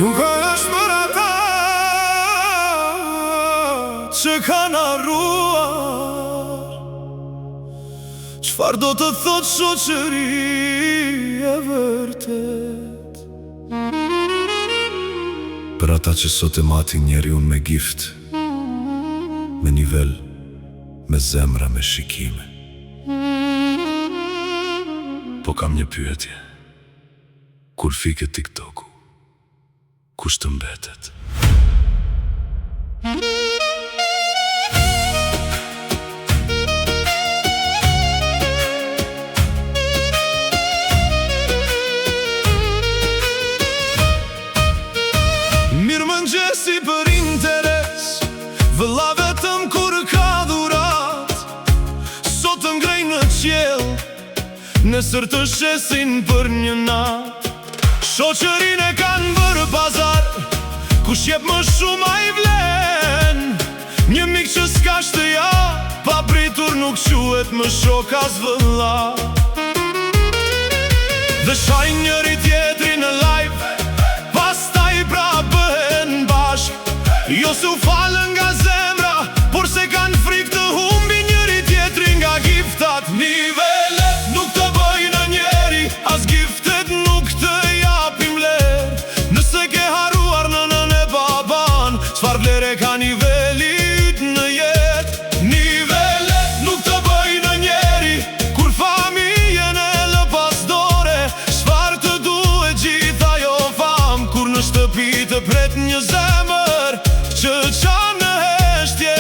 Nuk është për ata që kanë arruar. Çfarë do të thot shoqëri e vërtet? Për ata që sot e matin njeriun me gift, me nivel, me zemra, me shikime. Po kam një pyetje. Kur fiket TikToku, kush të mbetet? Mirë mëngjesi për interes, vëlla vetëm kur ka dhurat. Sot të ngrej në qiell, nesër të shesin për një nat. Shoqërin e kanë bërë pazar, kush jep më shumë a i vlen. Një mik që s'ka shtëja, pa pritur nuk quhet më shok as vëlla. Dhe shajnë njëri tjetri në live, pastaj pra bëhen bashk. Jo se u falën nga zemra, por se kanë frikë të humbi njëri tjetri nga giftat. Nivelet nuk të bëjnë njeri, as giftet nuk të japim ler. Nëse ke haruar nënën e baban, çfarë vlere ka nivelit në jet? Nivelet nuk të bëjnë njeri, kur familjen e lë pas dore. Çfarë të duhet gjitha jo fam, kur në shtëpi të pret një zemër që qanë në heshtje.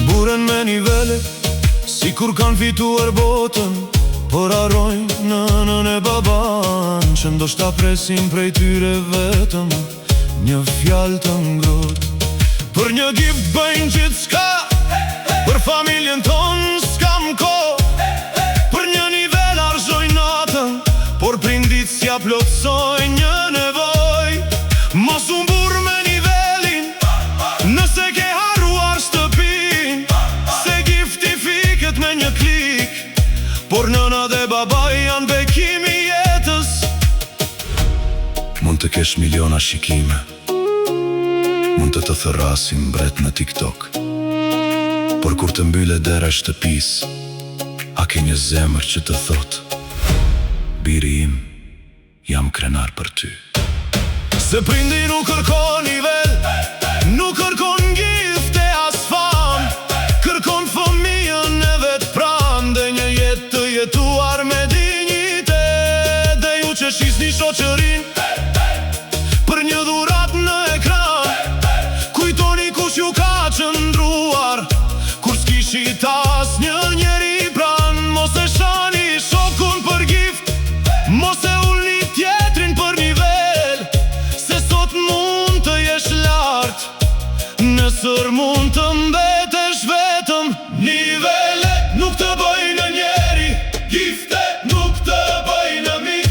Buren me nivele, si kur kanë fituar botën, por harrojnë nënën e baban, që ndoshta presin prej tyre vetëm një fjalë të ngrohtë. Për një gift bëjnë gjithçka, për familjen tonë s'kam kohë. Për një nivel argjojnë natën, por prindit s'ja plotsojnë një nevojë. Mos u mburr me nivelin, nëse ke harruar shtëpin, se gifti fiket me një klik, por nëna dhe babaj janë bekimi jetës. Mund të kesh miliona shikime, mund të të thërrasin mbret në TikTok, por kur të mbyle dera shtëpis, a ke një zemër që të thot: biri im, jam krenar për ty. Se prindi nuk kërkon nivel, nuk kërkon gifte as fam, kërkon fëmijën e vet pran, dhe një jetë të jetuar me dignitet. Dhe ju që shisni shoqërin për një dhurat në ekran, kujtoni kush ju ka qëndruar, kur s'kishit as një njeri pran. Mos e shani shokun për gift, mos e ulni tjetrin për nivel, se sot mund të jesh lart, nesër mund të mbetesh vetëm. Nivele nuk të bëjnë njeri, gifte nuk të bëjnë mik.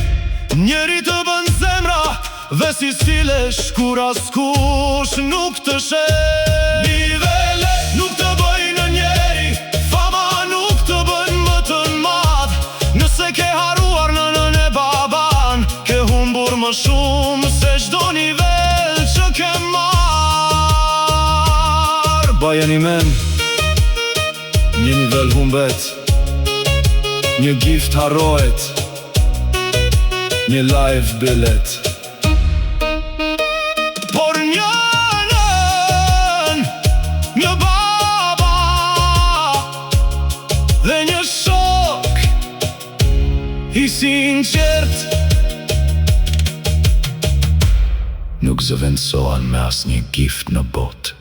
Njeri të bën zemra, dhe si stilesh kur askush nuk të sheh. Nivele nuk të bëjnë njeri, fama nuk të bën më të madh. Nëse ke haruar nënën e baban, ke humbur më shumë se çdo nivel që ke marr. Bajeni men, një nivel humbet, një gift harrohet, një live bilet. Por një nën, një baba dhe një shok i sinqert, nuk zëvendësohen me asnjë gift në botë.